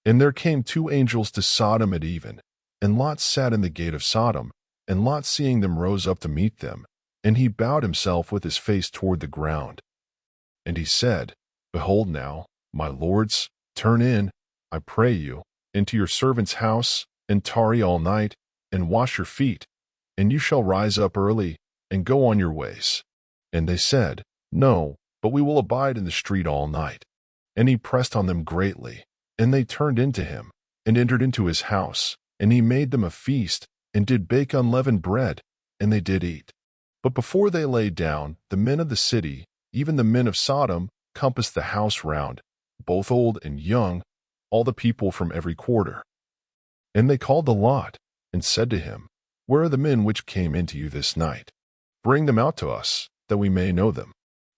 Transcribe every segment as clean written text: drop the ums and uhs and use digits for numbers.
And there came two angels to Sodom at even, and Lot sat in the gate of Sodom, and Lot seeing them rose up to meet them, and he bowed himself with his face toward the ground. And he said, Behold now, my lords, turn in, I pray you, into your servant's house, and tarry all night, and wash your feet, and you shall rise up early, and go on your ways. And they said, No, but we will abide in the street all night. And he pressed on them greatly, and they turned into him, and entered into his house, and he made them a feast, and did bake unleavened bread, and they did eat. But before they lay down, the men of the city, even the men of Sodom, compassed the house round, both old and young, all the people from every quarter. And they called to Lot, and said to him, Where are the men which came into you this night? Bring them out to us, that we may know them.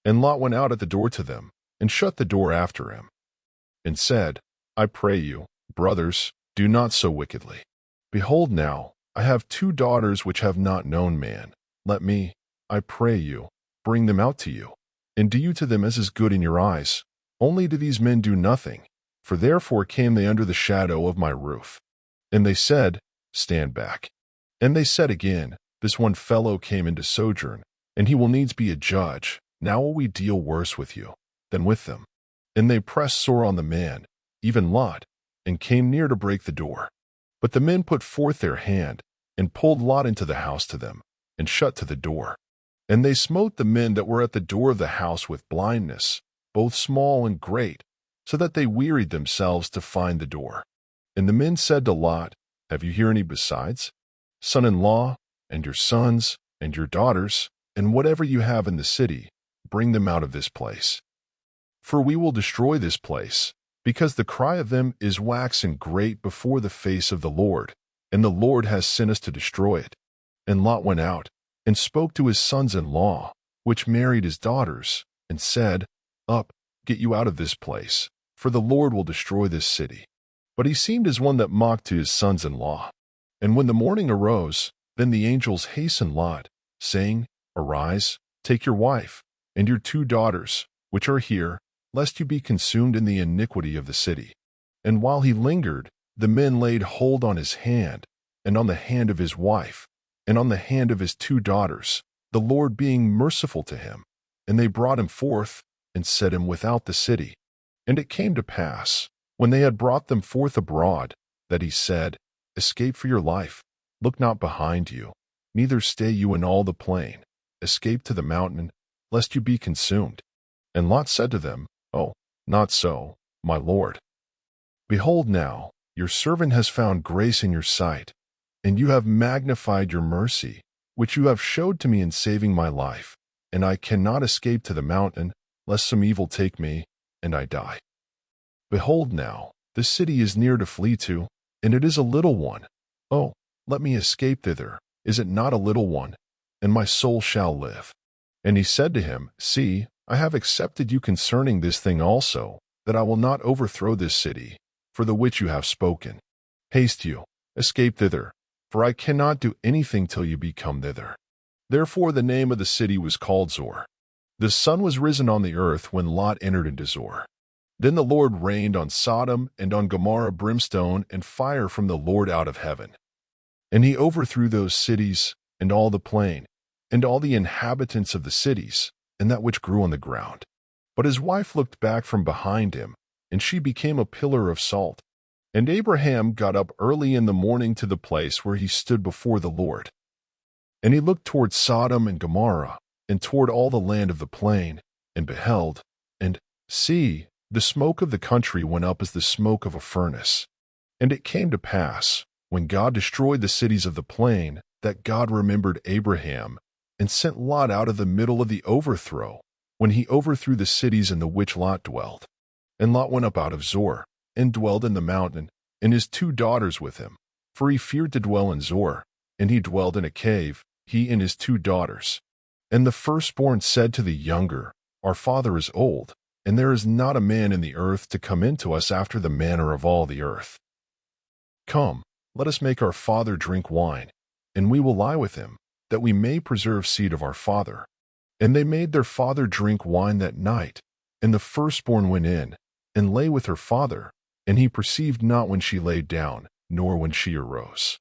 And Lot went out at the door to them, and shut the door after him, and said, I pray you, brothers, do not so wickedly. Behold now, I have two daughters which have not known man. Let me, I pray you, bring them out to you, and do you to them as is good in your eyes. Only to these men do nothing, for therefore came they under the shadow of my roof. And they said, Stand back. And they said again, This one fellow came into sojourn, and he will needs be a judge. Now will we deal worse with you than with them. And they pressed sore on the man, even Lot, and came near to break the door. But the men put forth their hand, and pulled Lot into the house to them, and shut to the door. And they smote the men that were at the door of the house with blindness, both small and great, so that they wearied themselves to find the door. And the men said to Lot, Have you here any besides? Son-in-law, and your sons, and your daughters, and whatever you have in the city, bring them out of this place. For we will destroy this place, because the cry of them is waxen great before the face of the Lord, and the Lord has sent us to destroy it. And Lot went out, and spoke to his sons-in-law, which married his daughters, and said, Up, get you out of this place, for the Lord will destroy this city. But he seemed as one that mocked to his sons-in-law. And when the morning arose, then the angels hastened Lot, saying, Arise, take your wife, and your two daughters, which are here, lest you be consumed in the iniquity of the city. And while he lingered, the men laid hold on his hand, and on the hand of his wife, and on the hand of his two daughters, the Lord being merciful to him. And they brought him forth, and set him without the city. And it came to pass, when they had brought them forth abroad, that he said, Escape for your life, look not behind you, neither stay you in all the plain. Escape to the mountain, lest you be consumed. And Lot said to them, Oh, not so, my lord. Behold now, your servant has found grace in your sight, and you have magnified your mercy, which you have showed to me in saving my life, and I cannot escape to the mountain, lest some evil take me, and I die. Behold now, the city is near to flee to, and it is a little one. Oh, let me escape thither, is it not a little one? And my soul shall live. And he said to him, See, I have accepted you concerning this thing also, that I will not overthrow this city, for the which you have spoken. Haste you, escape thither, for I cannot do anything till you be come thither. Therefore the name of the city was called Zoar. The sun was risen on the earth when Lot entered into Zoar. Then the Lord rained on Sodom and on Gomorrah brimstone and fire from the Lord out of heaven. And he overthrew those cities, and all the plain, and all the inhabitants of the cities, and that which grew on the ground. But his wife looked back from behind him, and she became a pillar of salt. And Abraham got up early in the morning to the place where he stood before the Lord. And he looked toward Sodom and Gomorrah, and toward all the land of the plain, and beheld, and, see, the smoke of the country went up as the smoke of a furnace. And it came to pass, when God destroyed the cities of the plain, that God remembered Abraham, and sent Lot out of the middle of the overthrow, when he overthrew the cities in the which Lot dwelt. And Lot went up out of Zoar, and dwelled in the mountain, and his two daughters with him, for he feared to dwell in Zoar, and he dwelled in a cave, he and his two daughters. And the firstborn said to the younger, Our father is old, and there is not a man in the earth to come in to us after the manner of all the earth. Come, let us make our father drink wine, and we will lie with him, that we may preserve seed of our father. And they made their father drink wine that night, and the firstborn went in, and lay with her father, and he perceived not when she lay down, nor when she arose.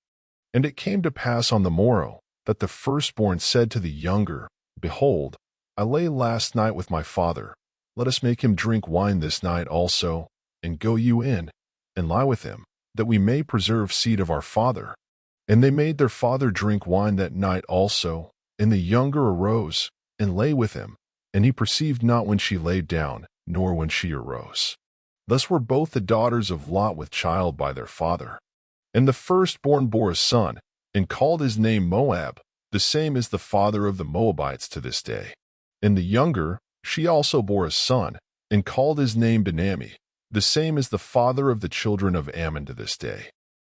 And it came to pass on the morrow, that the firstborn said to the younger, Behold, I lay last night with my father. Let us make him drink wine this night also, and go you in, and lie with him, that we may preserve seed of our father. And they made their father drink wine that night also, and the younger arose, and lay with him, and he perceived not when she lay down, nor when she arose. Thus were both the daughters of Lot with child by their father. And the firstborn bore a son, and called his name Moab. The same is the father of the Moabites to this day. And the younger, she also bore a son, and called his name Benammi. The same is the father of the children of Ammon to this day.